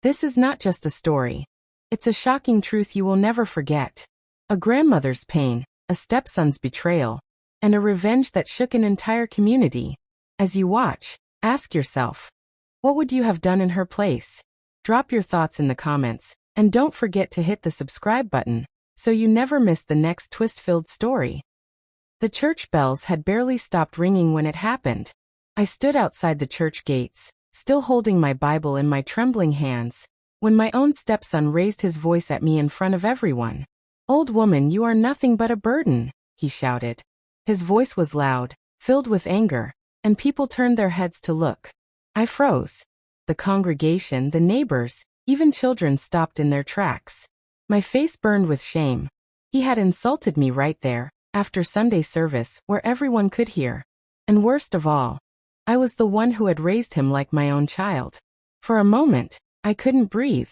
This is not just a story. It's a shocking truth you will never forget. A grandmother's pain, a stepson's betrayal, and a revenge that shook an entire community. As you watch, ask yourself, what would you have done in her place? Drop your thoughts in the comments, and don't forget to hit the subscribe button, so you never miss the next twist-filled story. The church bells had barely stopped ringing when it happened. I stood outside the church gates, still holding my Bible in my trembling hands, when my own stepson raised his voice at me in front of everyone. "Old woman, you are nothing but a burden," he shouted. His voice was loud, filled with anger, and people turned their heads to look. I froze. The congregation, the neighbors, even children stopped in their tracks. My face burned with shame. He had insulted me right there, after Sunday service, where everyone could hear. And worst of all, I was the one who had raised him like my own child. For a moment, I couldn't breathe.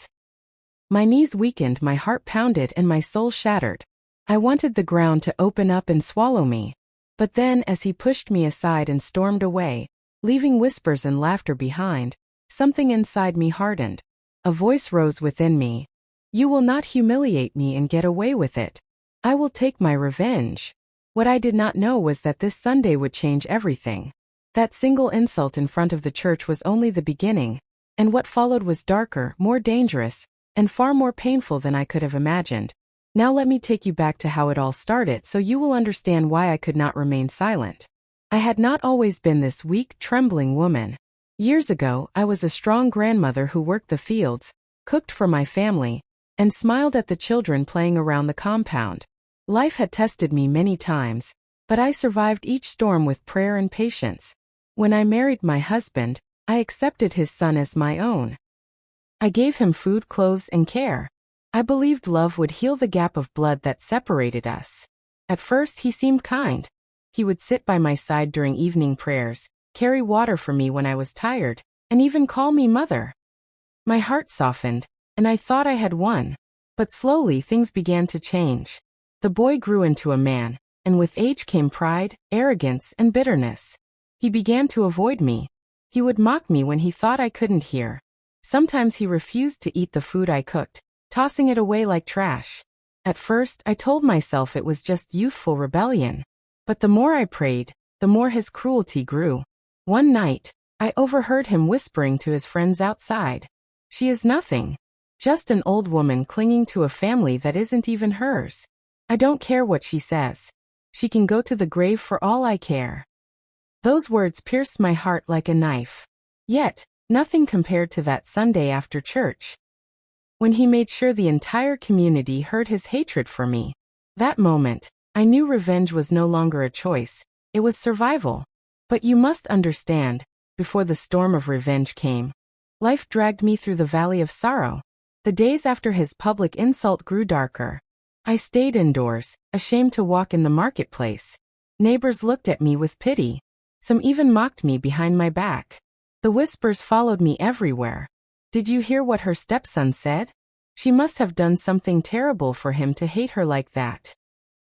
My knees weakened, my heart pounded, and my soul shattered. I wanted the ground to open up and swallow me. But then, as he pushed me aside and stormed away, leaving whispers and laughter behind, something inside me hardened. A voice rose within me. "You will not humiliate me and get away with it. I will take my revenge." What I did not know was that this Sunday would change everything. That single insult in front of the church was only the beginning, and what followed was darker, more dangerous, and far more painful than I could have imagined. Now let me take you back to how it all started so you will understand why I could not remain silent. I had not always been this weak, trembling woman. Years ago, I was a strong grandmother who worked the fields, cooked for my family, and smiled at the children playing around the compound. Life had tested me many times, but I survived each storm with prayer and patience. When I married my husband, I accepted his son as my own. I gave him food, clothes, and care. I believed love would heal the gap of blood that separated us. At first, he seemed kind. He would sit by my side during evening prayers, carry water for me when I was tired, and even call me mother. My heart softened, and I thought I had won. But slowly things began to change. The boy grew into a man, and with age came pride, arrogance, and bitterness. He began to avoid me. He would mock me when he thought I couldn't hear. Sometimes he refused to eat the food I cooked, tossing it away like trash. At first, I told myself it was just youthful rebellion. But the more I prayed, the more his cruelty grew. One night, I overheard him whispering to his friends outside. "She is nothing. Just an old woman clinging to a family that isn't even hers. I don't care what she says. She can go to the grave for all I care." Those words pierced my heart like a knife. Yet, nothing compared to that Sunday after church, when he made sure the entire community heard his hatred for me. That moment, I knew revenge was no longer a choice, it was survival. But you must understand, before the storm of revenge came, life dragged me through the valley of sorrow. The days after his public insult grew darker. I stayed indoors, ashamed to walk in the marketplace. Neighbors looked at me with pity. Some even mocked me behind my back. The whispers followed me everywhere. "Did you hear what her stepson said? She must have done something terrible for him to hate her like that."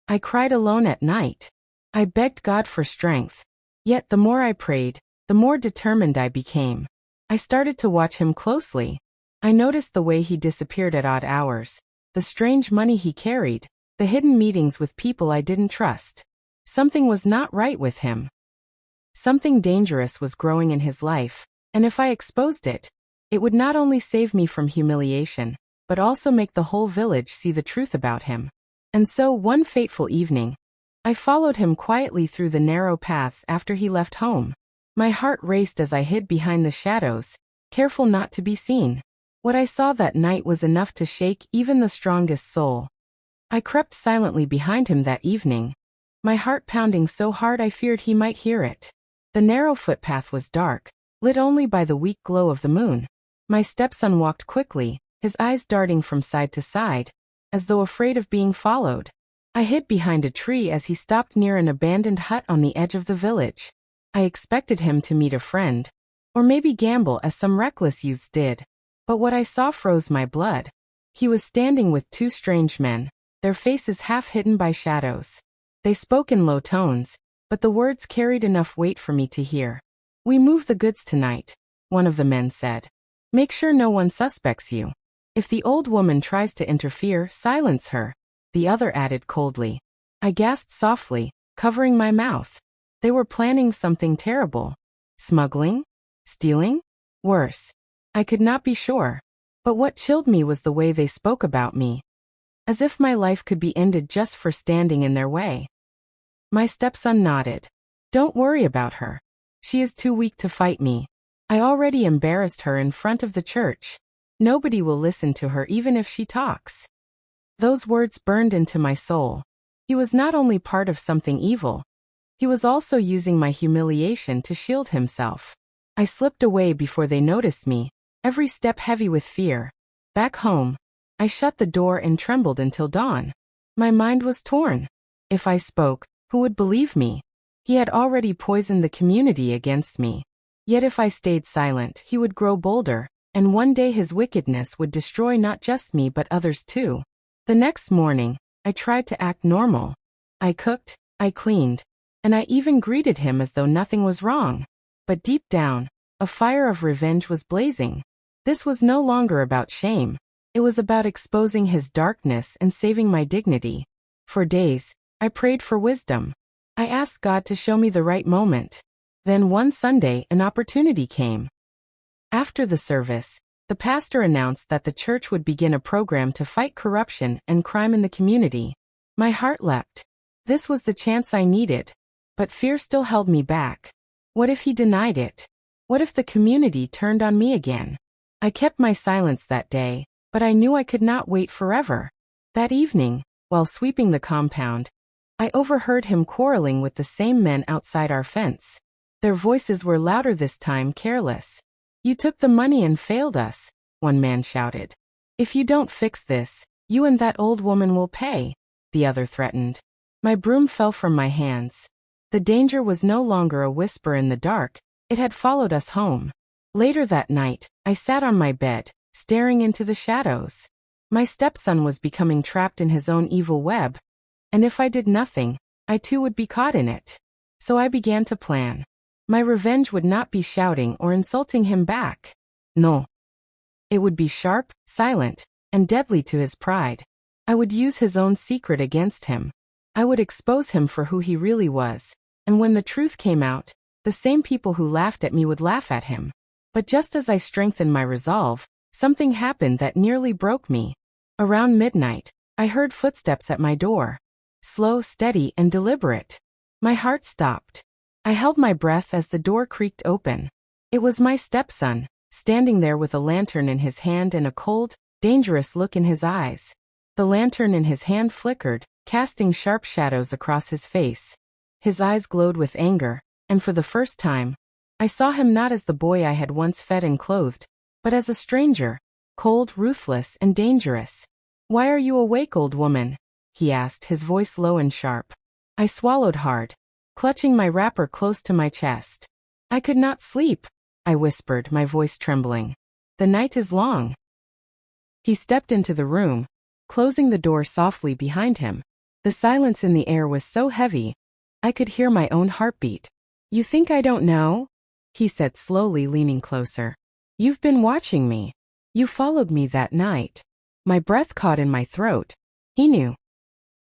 I cried alone at night. I begged God for strength. Yet the more I prayed, the more determined I became. I started to watch him closely. I noticed the way he disappeared at odd hours, the strange money he carried, the hidden meetings with people I didn't trust. Something was not right with him. Something dangerous was growing in his life, and if I exposed it, it would not only save me from humiliation, but also make the whole village see the truth about him. And so, one fateful evening, I followed him quietly through the narrow paths after he left home. My heart raced as I hid behind the shadows, careful not to be seen. What I saw that night was enough to shake even the strongest soul. I crept silently behind him that evening, my heart pounding so hard I feared he might hear it. The narrow footpath was dark, lit only by the weak glow of the moon. My stepson walked quickly, his eyes darting from side to side, as though afraid of being followed. I hid behind a tree as he stopped near an abandoned hut on the edge of the village. I expected him to meet a friend, or maybe gamble as some reckless youths did. But what I saw froze my blood. He was standing with two strange men, their faces half hidden by shadows. They spoke in low tones, but the words carried enough weight for me to hear. "We move the goods tonight," one of the men said. Make sure no one suspects you. If the old woman tries to interfere, silence her, the other added coldly. I gasped softly, covering my mouth. They were planning something terrible. Smuggling? Stealing? Worse. I could not be sure. But what chilled me was the way they spoke about me. As if my life could be ended just for standing in their way. My stepson nodded. Don't worry about her. She is too weak to fight me. I already embarrassed her in front of the church. Nobody will listen to her even if she talks. Those words burned into my soul. He was not only part of something evil. He was also using my humiliation to shield himself. I slipped away before they noticed me, every step heavy with fear. Back home, I shut the door and trembled until dawn. My mind was torn. If I spoke, who would believe me? He had already poisoned the community against me. Yet if I stayed silent, he would grow bolder, and one day his wickedness would destroy not just me but others too. The next morning, I tried to act normal. I cooked, I cleaned, and I even greeted him as though nothing was wrong. But deep down, a fire of revenge was blazing. This was no longer about shame. It was about exposing his darkness and saving my dignity. For days, I prayed for wisdom. I asked God to show me the right moment. Then one Sunday, an opportunity came. After the service, the pastor announced that the church would begin a program to fight corruption and crime in the community. My heart leapt. This was the chance I needed. But fear still held me back. What if he denied it? What if the community turned on me again? I kept my silence that day, but I knew I could not wait forever. That evening, while sweeping the compound, I overheard him quarreling with the same men outside our fence. Their voices were louder this time, careless. You took the money and failed us, one man shouted. If you don't fix this, you and that old woman will pay, the other threatened. My broom fell from my hands. The danger was no longer a whisper in the dark, it had followed us home. Later that night, I sat on my bed, staring into the shadows. My stepson was becoming trapped in his own evil web, and if I did nothing, I too would be caught in it. So I began to plan. My revenge would not be shouting or insulting him back. No. It would be sharp, silent, and deadly to his pride. I would use his own secret against him. I would expose him for who he really was. And when the truth came out, the same people who laughed at me would laugh at him. But just as I strengthened my resolve, something happened that nearly broke me. Around midnight, I heard footsteps at my door. Slow, steady, and deliberate. My heart stopped. I held my breath as the door creaked open. It was my stepson, standing there with a lantern in his hand and a cold, dangerous look in his eyes. The lantern in his hand flickered, casting sharp shadows across his face. His eyes glowed with anger, and for the first time, I saw him not as the boy I had once fed and clothed, but as a stranger, cold, ruthless, and dangerous. Why are you awake, old woman? He asked, his voice low and sharp. I swallowed hard, clutching my wrapper close to my chest. I could not sleep, I whispered, my voice trembling. The night is long. He stepped into the room, closing the door softly behind him. The silence in the air was so heavy, I could hear my own heartbeat. You think I don't know? He said slowly, leaning closer. You've been watching me. You followed me that night. My breath caught in my throat. He knew.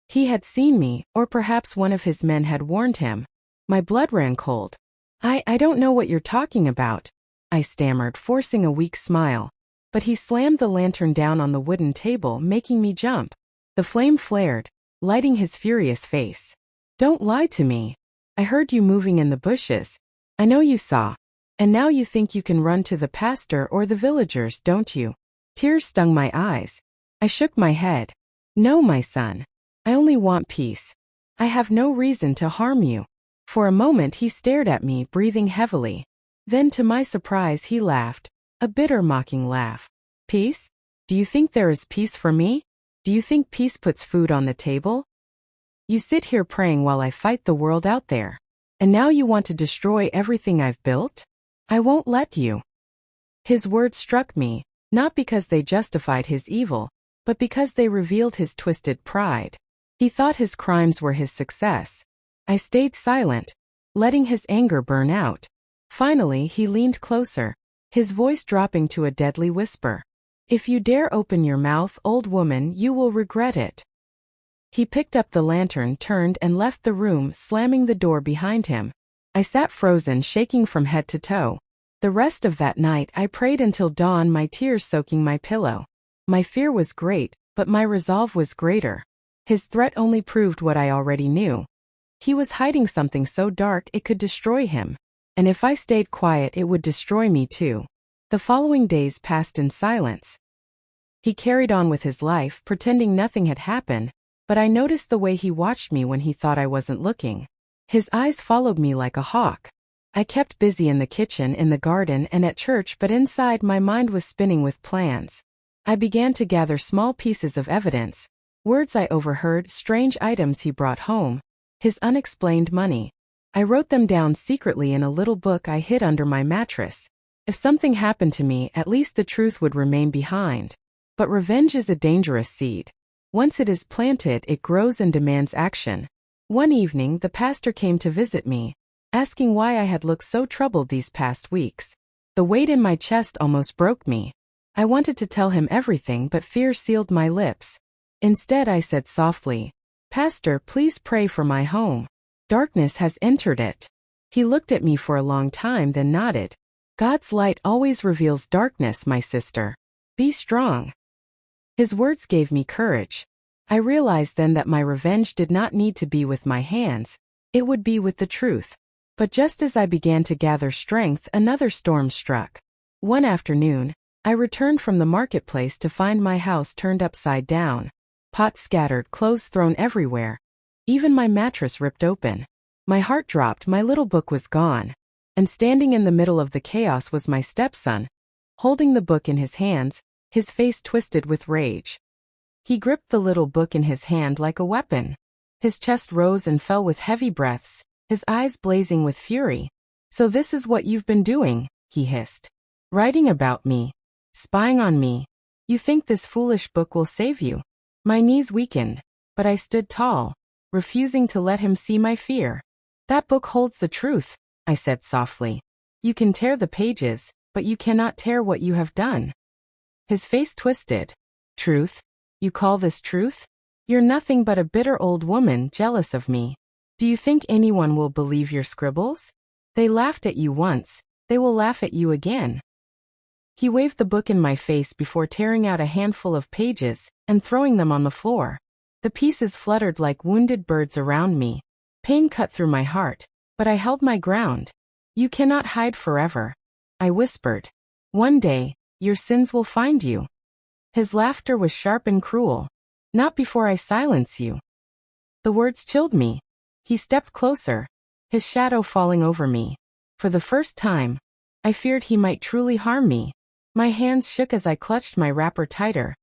He had seen me, or perhaps one of his men had warned him. My blood ran cold. I don't know what you're talking about, I stammered, forcing a weak smile. But he slammed the lantern down on the wooden table, making me jump. The flame flared, lighting his furious face. Don't lie to me. I heard you moving in the bushes. I know you saw. And now you think you can run to the pastor or the villagers, don't you? Tears stung my eyes. I shook my head. No, my son. I only want peace. I have no reason to harm you. For a moment he stared at me, breathing heavily. Then to my surprise he laughed, a bitter mocking laugh. Peace? Do you think there is peace for me? Do you think peace puts food on the table? You sit here praying while I fight the world out there. And now you want to destroy everything I've built? I won't let you. His words struck me, not because they justified his evil, but because they revealed his twisted pride. He thought his crimes were his success. I stayed silent, letting his anger burn out. Finally, he leaned closer. his voice dropping to a deadly whisper. "If you dare open your mouth, old woman, you will regret it." He picked up the lantern, turned, and left the room, slamming the door behind him. I sat frozen, shaking from head to toe. The rest of that night I prayed until dawn, my tears soaking my pillow. My fear was great, but my resolve was greater. His threat only proved what I already knew. He was hiding something so dark it could destroy him. And if I stayed quiet, it would destroy me too. The following days passed in silence. He carried on with his life, pretending nothing had happened, but I noticed the way he watched me when he thought I wasn't looking. His eyes followed me like a hawk. I kept busy in the kitchen, in the garden, and at church, but inside my mind was spinning with plans. I began to gather small pieces of evidence, words I overheard, strange items he brought home, his unexplained money. I wrote them down secretly in a little book I hid under my mattress. If something happened to me, at least the truth would remain behind. But revenge is a dangerous seed. Once it is planted, it grows and demands action. One evening, the pastor came to visit me, asking why I had looked so troubled these past weeks. The weight in my chest almost broke me. I wanted to tell him everything, but fear sealed my lips. Instead, I said softly, "Pastor, please pray for my home. Darkness has entered it." He looked at me for a long time, then nodded. "God's light always reveals darkness, my sister. Be strong." His words gave me courage. I realized then that my revenge did not need to be with my hands. It would be with the truth. But just as I began to gather strength, another storm struck. One afternoon, I returned from the marketplace to find my house turned upside down. Pots scattered, clothes thrown everywhere. Even my mattress ripped open. My heart dropped, my little book was gone. And standing in the middle of the chaos was my stepson, holding the book in his hands, his face twisted with rage. He gripped the little book in his hand like a weapon. His chest rose and fell with heavy breaths, his eyes blazing with fury. "So this is what you've been doing," he hissed. "Writing about me. Spying on me. You think this foolish book will save you?" My knees weakened, but I stood tall, refusing to let him see my fear. "That book holds the truth," I said softly. "You can tear the pages, but you cannot tear what you have done." His face twisted. "Truth? You call this truth? You're nothing but a bitter old woman jealous of me. Do you think anyone will believe your scribbles? They laughed at you once, they will laugh at you again." He waved the book in my face before tearing out a handful of pages and throwing them on the floor. The pieces fluttered like wounded birds around me. Pain cut through my heart, but I held my ground. "You cannot hide forever," I whispered. "One day, your sins will find you." His laughter was sharp and cruel. "Not before I silence you." The words chilled me. He stepped closer, his shadow falling over me. For the first time, I feared he might truly harm me. My hands shook as I clutched my wrapper tighter,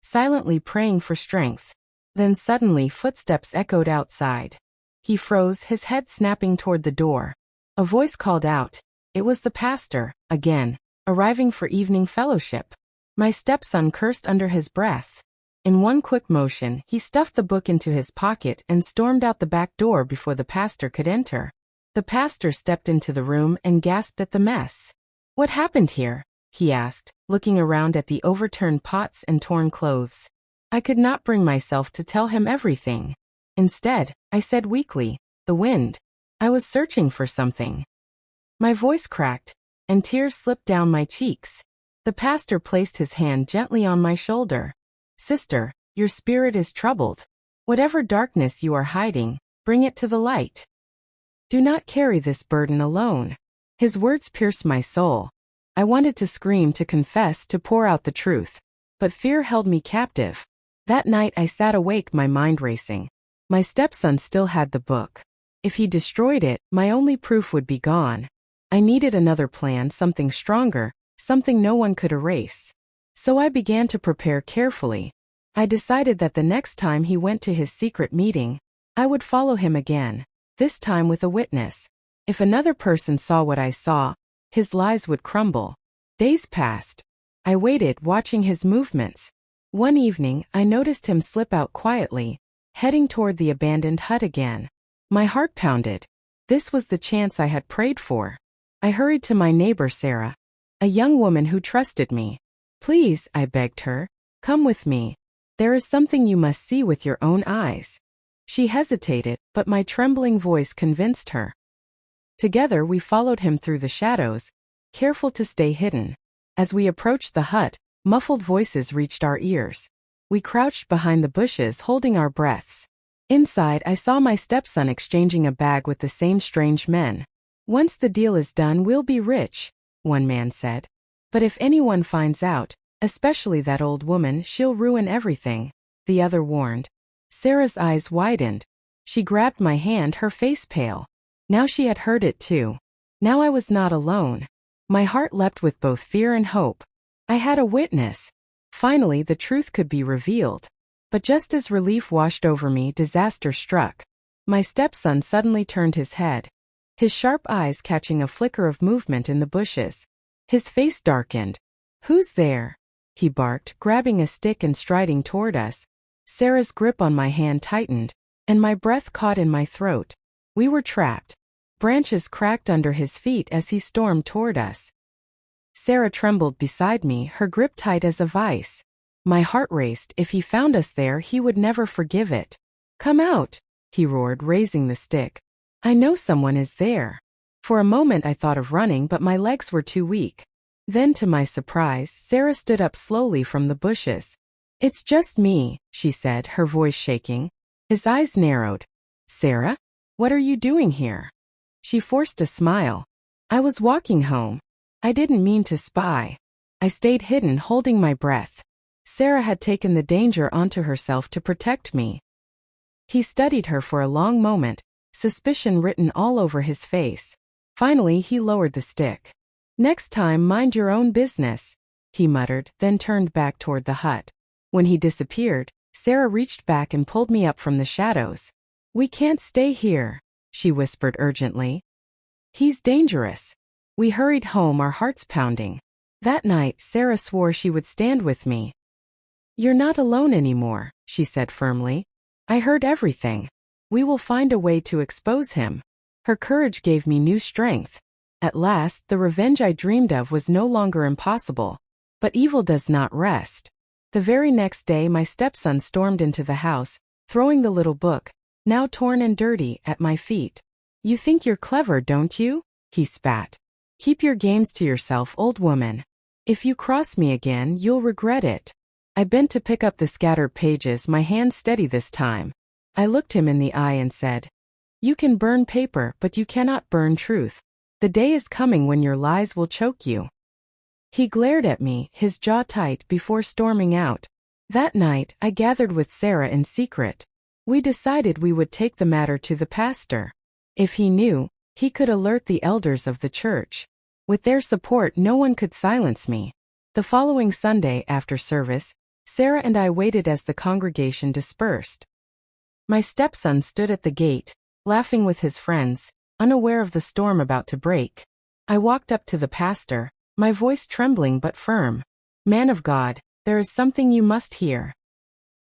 silently praying for strength. Then suddenly footsteps echoed outside. He froze, his head snapping toward the door. A voice called out. It was the pastor, again, arriving for evening fellowship. My stepson cursed under his breath. In one quick motion, he stuffed the book into his pocket and stormed out the back door before the pastor could enter. The pastor stepped into the room and gasped at the mess. "What happened here?" he asked, looking around at the overturned pots and torn clothes. I could not bring myself to tell him everything. Instead, I said weakly, "The wind. I was searching for something." My voice cracked, and tears slipped down my cheeks. The pastor placed his hand gently on my shoulder. "Sister, your spirit is troubled. Whatever darkness you are hiding, bring it to the light. Do not carry this burden alone." His words pierced my soul. I wanted to scream, to confess, to pour out the truth. But fear held me captive. That night I sat awake, my mind racing. My stepson still had the book. If he destroyed it, my only proof would be gone. I needed another plan, something stronger, something no one could erase. So I began to prepare carefully. I decided that the next time he went to his secret meeting, I would follow him again, this time with a witness. If another person saw what I saw, his lies would crumble. Days passed. I waited, watching his movements. One evening, I noticed him slip out quietly, heading toward the abandoned hut again. My heart pounded. This was the chance I had prayed for. I hurried to my neighbor Sarah. a young woman who trusted me. Please, I begged her, come with me. There is something you must see with your own eyes. She hesitated, but my trembling voice convinced her. Together we followed him through the shadows, careful to stay hidden. As we approached the hut, muffled voices reached our ears. We crouched behind the bushes, holding our breaths. Inside, I saw my stepson exchanging a bag with the same strange men. Once the deal is done, we'll be rich, one man said. But if anyone finds out, especially that old woman, she'll ruin everything, the other warned. Sarah's eyes widened. She grabbed my hand, her face pale. Now she had heard it too. Now I was not alone. My heart leapt with both fear and hope. I had a witness. Finally, the truth could be revealed. But just as relief washed over me, disaster struck. My stepson suddenly turned his head, his sharp eyes catching a flicker of movement in the bushes. His face darkened. Who's there? He barked, grabbing a stick and striding toward us. Sarah's grip on my hand tightened, and my breath caught in my throat. We were trapped. Branches cracked under his feet as he stormed toward us. Sarah trembled beside me, her grip tight as a vice. My heart raced. If he found us there, he would never forgive it. Come out, he roared, raising the stick. I know someone is there. For a moment I thought of running, but my legs were too weak. Then, to my surprise, Sarah stood up slowly from the bushes. It's just me, she said, her voice shaking. His eyes narrowed. Sarah? What are you doing here? She forced a smile. I was walking home. I didn't mean to spy. I stayed hidden, holding my breath. Sarah had taken the danger onto herself to protect me. He studied her for a long moment, suspicion written all over his face. Finally, he lowered the stick. Next time, mind your own business, he muttered, then turned back toward the hut. When he disappeared, Sarah reached back and pulled me up from the shadows. We can't stay here, she whispered urgently. He's dangerous. We hurried home, our hearts pounding. That night, Sarah swore she would stand with me. You're not alone anymore, she said firmly. I heard everything. We will find a way to expose him. Her courage gave me new strength. At last, the revenge I dreamed of was no longer impossible. But evil does not rest. The very next day, my stepson stormed into the house, throwing the little book, now torn and dirty, at my feet. You think you're clever, don't you? He spat. Keep your games to yourself, old woman. If you cross me again, you'll regret it. I bent to pick up the scattered pages, my hand steady this time. I looked him in the eye and said, You can burn paper, but you cannot burn truth. The day is coming when your lies will choke you. He glared at me, his jaw tight, before storming out. That night, I gathered with Sarah in secret. We decided we would take the matter to the pastor. If he knew, he could alert the elders of the church. With their support, no one could silence me. The following Sunday, after service, Sarah and I waited as the congregation dispersed. My stepson stood at the gate, laughing with his friends, unaware of the storm about to break. I walked up to the pastor, my voice trembling but firm. Man of God, there is something you must hear.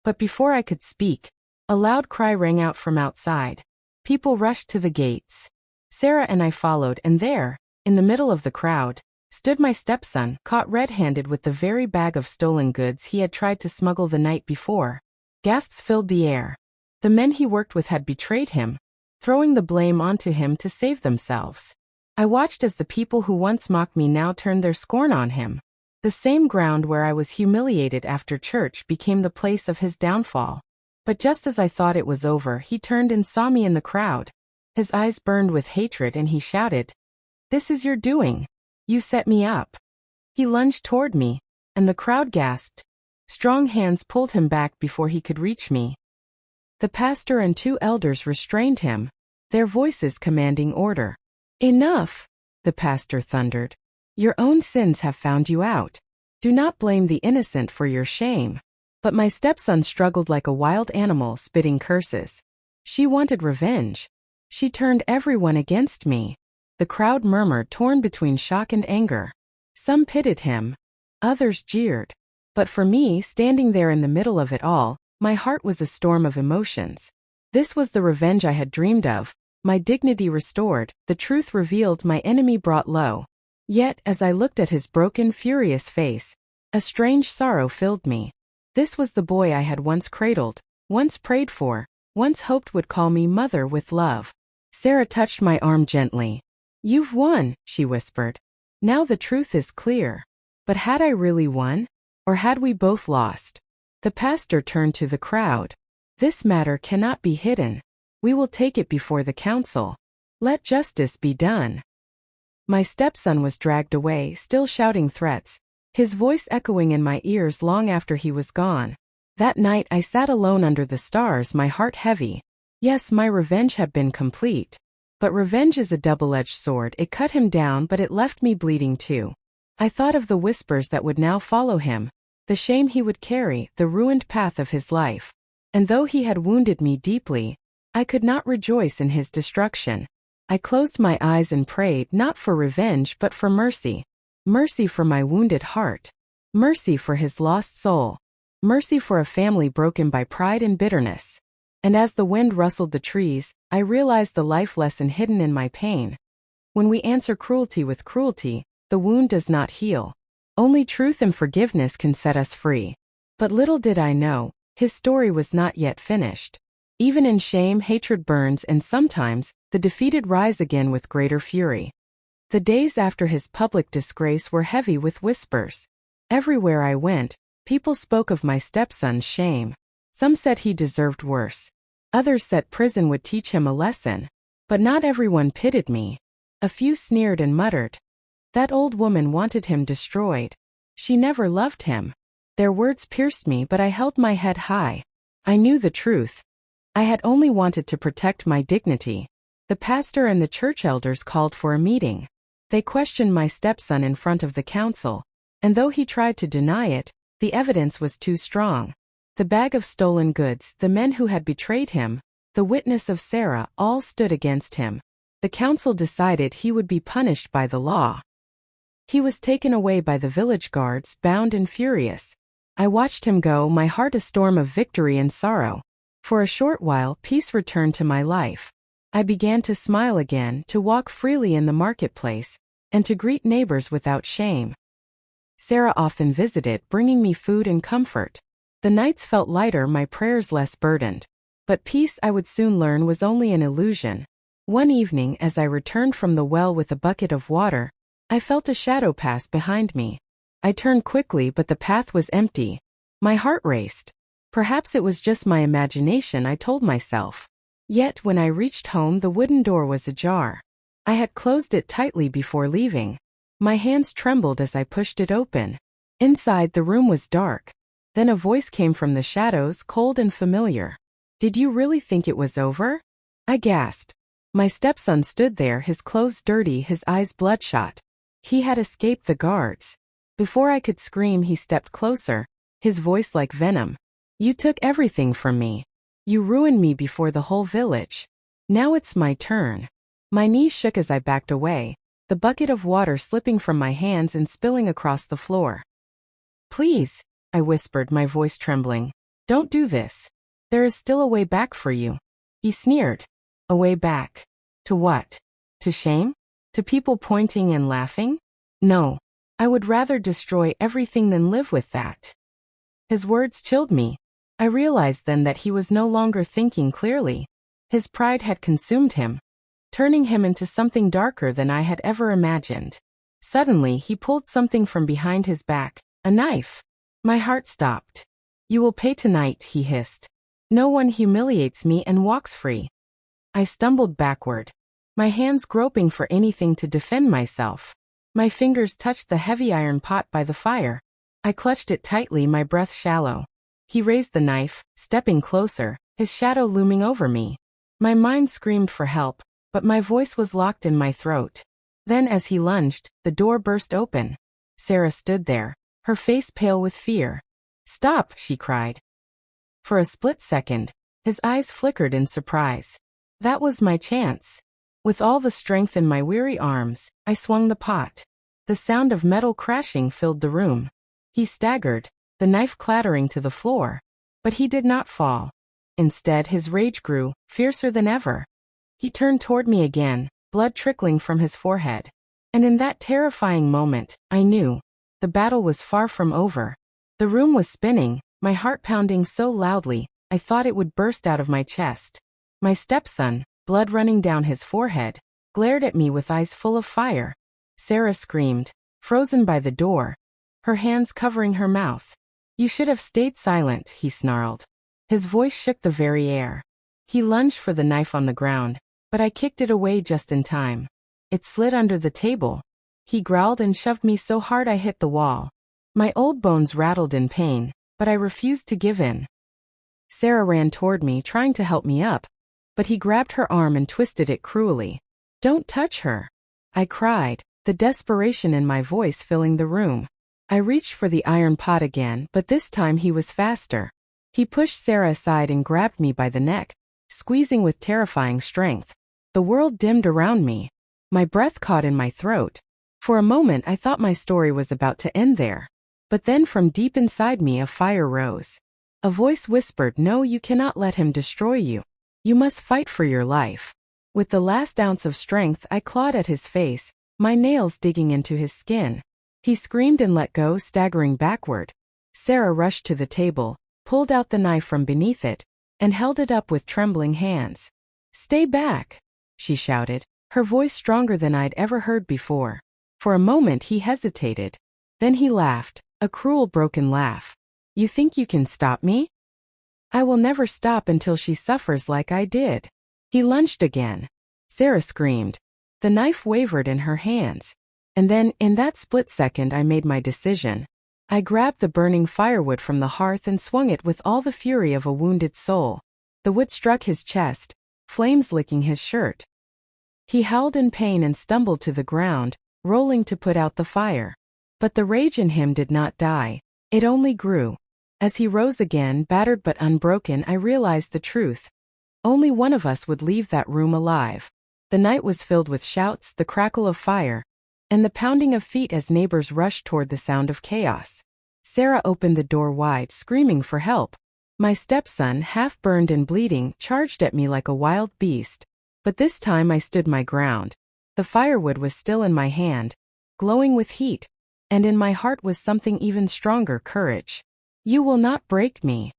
But before I could speak, a loud cry rang out from outside. People rushed to the gates. Sarah and I followed, and there, in the middle of the crowd, stood my stepson, caught red-handed with the very bag of stolen goods he had tried to smuggle the night before. Gasps filled the air. The men he worked with had betrayed him, throwing the blame onto him to save themselves. I watched as the people who once mocked me now turned their scorn on him. The same ground where I was humiliated after church became the place of his downfall. But just as I thought it was over, he turned and saw me in the crowd. His eyes burned with hatred and he shouted, This is your doing. You set me up. He lunged toward me, and the crowd gasped. Strong hands pulled him back before he could reach me. The pastor and 2 elders restrained him, their voices commanding order. Enough, the pastor thundered. Your own sins have found you out. Do not blame the innocent for your shame. But my stepson struggled like a wild animal, spitting curses. She wanted revenge. She turned everyone against me. The crowd murmured, torn between shock and anger. Some pitied him. Others jeered. But for me, standing there in the middle of it all, my heart was a storm of emotions. This was the revenge I had dreamed of. My dignity restored, the truth revealed, my enemy brought low. Yet, as I looked at his broken, furious face, a strange sorrow filled me. This was the boy I had once cradled, once prayed for, once hoped would call me mother with love. Sarah touched my arm gently. "You've won," she whispered. "Now the truth is clear." But had I really won? Or had we both lost? The pastor turned to the crowd. "This matter cannot be hidden. We will take it before the council. Let justice be done." My stepson was dragged away, still shouting threats, his voice echoing in my ears long after he was gone. That night I sat alone under the stars, my heart heavy. Yes, my revenge had been complete. But revenge is a double-edged sword. It cut him down, but it left me bleeding too. I thought of the whispers that would now follow him, the shame he would carry, the ruined path of his life. And though he had wounded me deeply, I could not rejoice in his destruction. I closed my eyes and prayed, not for revenge but for mercy. Mercy for my wounded heart. Mercy for his lost soul. Mercy for a family broken by pride and bitterness. And as the wind rustled the trees, I realized the life lesson hidden in my pain. When we answer cruelty with cruelty, the wound does not heal. Only truth and forgiveness can set us free. But little did I know, his story was not yet finished. Even in shame, hatred burns, and sometimes, the defeated rise again with greater fury. The days after his public disgrace were heavy with whispers. Everywhere I went, people spoke of my stepson's shame. Some said he deserved worse. Others said prison would teach him a lesson. But not everyone pitied me. A few sneered and muttered, "That old woman wanted him destroyed. She never loved him." Their words pierced me, but I held my head high. I knew the truth. I had only wanted to protect my dignity. The pastor and the church elders called for a meeting. They questioned my stepson in front of the council, and though he tried to deny it, the evidence was too strong. The bag of stolen goods, the men who had betrayed him, the witness of Sarah, all stood against him. The council decided he would be punished by the law. He was taken away by the village guards, bound and furious. I watched him go, my heart a storm of victory and sorrow. For a short while, peace returned to my life. I began to smile again, to walk freely in the marketplace, and to greet neighbors without shame. Sarah often visited, bringing me food and comfort. The nights felt lighter, my prayers less burdened. But peace, I would soon learn, was only an illusion. One evening, as I returned from the well with a bucket of water, I felt a shadow pass behind me. I turned quickly, but the path was empty. My heart raced. Perhaps it was just my imagination, I told myself. Yet when I reached home, the wooden door was ajar. I had closed it tightly before leaving. My hands trembled as I pushed it open. Inside, the room was dark. Then a voice came from the shadows, cold and familiar. "Did you really think it was over?" I gasped. My stepson stood there, his clothes dirty, his eyes bloodshot. He had escaped the guards. Before I could scream, he stepped closer, his voice like venom. "You took everything from me. You ruined me before the whole village. Now it's my turn." My knees shook as I backed away, the bucket of water slipping from my hands and spilling across the floor. "Please," I whispered, my voice trembling. "Don't do this. There is still a way back for you." He sneered. "A way back? To what? To shame? To people pointing and laughing? No. I would rather destroy everything than live with that." His words chilled me. I realized then that he was no longer thinking clearly. His pride had consumed him, turning him into something darker than I had ever imagined. Suddenly, he pulled something from behind his back, a knife. My heart stopped. "You will pay tonight," he hissed. "No one humiliates me and walks free." I stumbled backward, my hands groping for anything to defend myself. My fingers touched the heavy iron pot by the fire. I clutched it tightly, my breath shallow. He raised the knife, stepping closer, his shadow looming over me. My mind screamed for help, but my voice was locked in my throat. Then as he lunged, the door burst open. Sarah stood there, her face pale with fear. "Stop," she cried. For a split second, his eyes flickered in surprise. That was my chance. With all the strength in my weary arms, I swung the pot. The sound of metal crashing filled the room. He staggered, the knife clattering to the floor. But he did not fall. Instead, his rage grew, fiercer than ever. He turned toward me again, blood trickling from his forehead. And in that terrifying moment, I knew. The battle was far from over. The room was spinning, my heart pounding so loudly, I thought it would burst out of my chest. My stepson, blood running down his forehead, glared at me with eyes full of fire. Sarah screamed, frozen by the door, her hands covering her mouth. "You should have stayed silent," he snarled. His voice shook the very air. He lunged for the knife on the ground, but I kicked it away just in time. It slid under the table. He growled and shoved me so hard I hit the wall. My old bones rattled in pain, but I refused to give in. Sarah ran toward me, trying to help me up, but he grabbed her arm and twisted it cruelly. "Don't touch her," I cried, the desperation in my voice filling the room. I reached for the iron pot again, but this time he was faster. He pushed Sarah aside and grabbed me by the neck, squeezing with terrifying strength. The world dimmed around me. My breath caught in my throat. For a moment I thought my story was about to end there. But then from deep inside me a fire rose. A voice whispered, "No, you cannot let him destroy you. You must fight for your life." With the last ounce of strength I clawed at his face, my nails digging into his skin. He screamed and let go, staggering backward. Sarah rushed to the table, pulled out the knife from beneath it, and held it up with trembling hands. "Stay back," she shouted, her voice stronger than I'd ever heard before. For a moment he hesitated. Then he laughed, a cruel broken laugh. "You think you can stop me? I will never stop until she suffers like I did." He lunged again. Sarah screamed. The knife wavered in her hands. And then, in that split second, I made my decision. I grabbed the burning firewood from the hearth and swung it with all the fury of a wounded soul. The wood struck his chest, flames licking his shirt. He howled in pain and stumbled to the ground, rolling to put out the fire. But the rage in him did not die. It only grew. As he rose again, battered but unbroken, I realized the truth. Only one of us would leave that room alive. The night was filled with shouts, the crackle of fire, and the pounding of feet as neighbors rushed toward the sound of chaos. Sarah opened the door wide, screaming for help. My stepson, half burned and bleeding, charged at me like a wild beast. But this time I stood my ground. The firewood was still in my hand, glowing with heat, and in my heart was something even stronger, courage. "You will not break me,"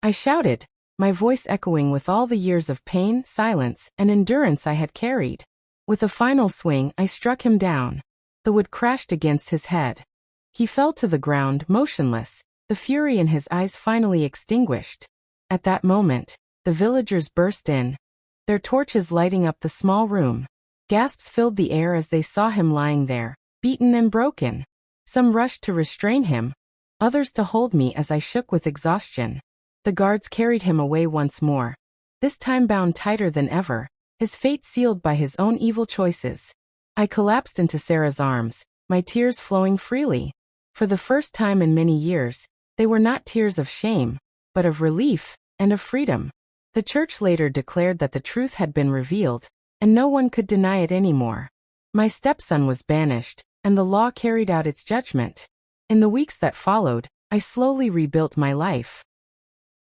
I shouted, my voice echoing with all the years of pain, silence, and endurance I had carried. With a final swing, I struck him down. The wood crashed against his head. He fell to the ground, motionless, the fury in his eyes finally extinguished. At that moment, the villagers burst in, their torches lighting up the small room. Gasps filled the air as they saw him lying there, beaten and broken. Some rushed to restrain him, others to hold me as I shook with exhaustion. The guards carried him away once more, this time bound tighter than ever, his fate sealed by his own evil choices. I collapsed into Sarah's arms, my tears flowing freely. For the first time in many years, they were not tears of shame, but of relief and of freedom. The church later declared that the truth had been revealed, and no one could deny it anymore. My stepson was banished, and the law carried out its judgment. In the weeks that followed, I slowly rebuilt my life.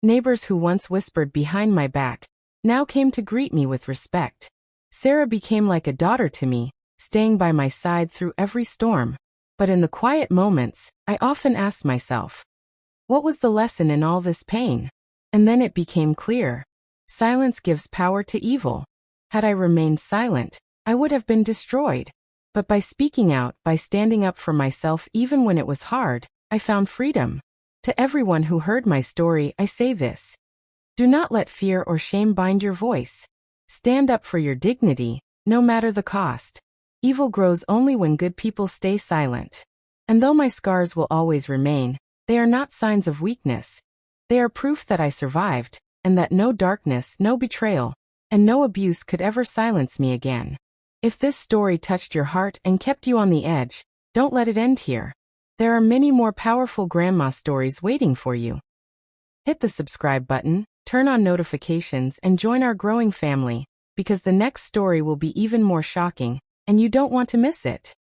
Neighbors who once whispered behind my back now came to greet me with respect. Sarah became like a daughter to me, staying by my side through every storm. But in the quiet moments, I often asked myself, what was the lesson in all this pain? And then it became clear. Silence gives power to evil. Had I remained silent, I would have been destroyed. But by speaking out, by standing up for myself even when it was hard, I found freedom. To everyone who heard my story, I say this. Do not let fear or shame bind your voice. Stand up for your dignity, no matter the cost. Evil grows only when good people stay silent. And though my scars will always remain, they are not signs of weakness. They are proof that I survived, and that no darkness, no betrayal, and no abuse could ever silence me again. If this story touched your heart and kept you on the edge, don't let it end here. There are many more powerful grandma stories waiting for you. Hit the subscribe button, turn on notifications, and join our growing family, because the next story will be even more shocking, and you don't want to miss it.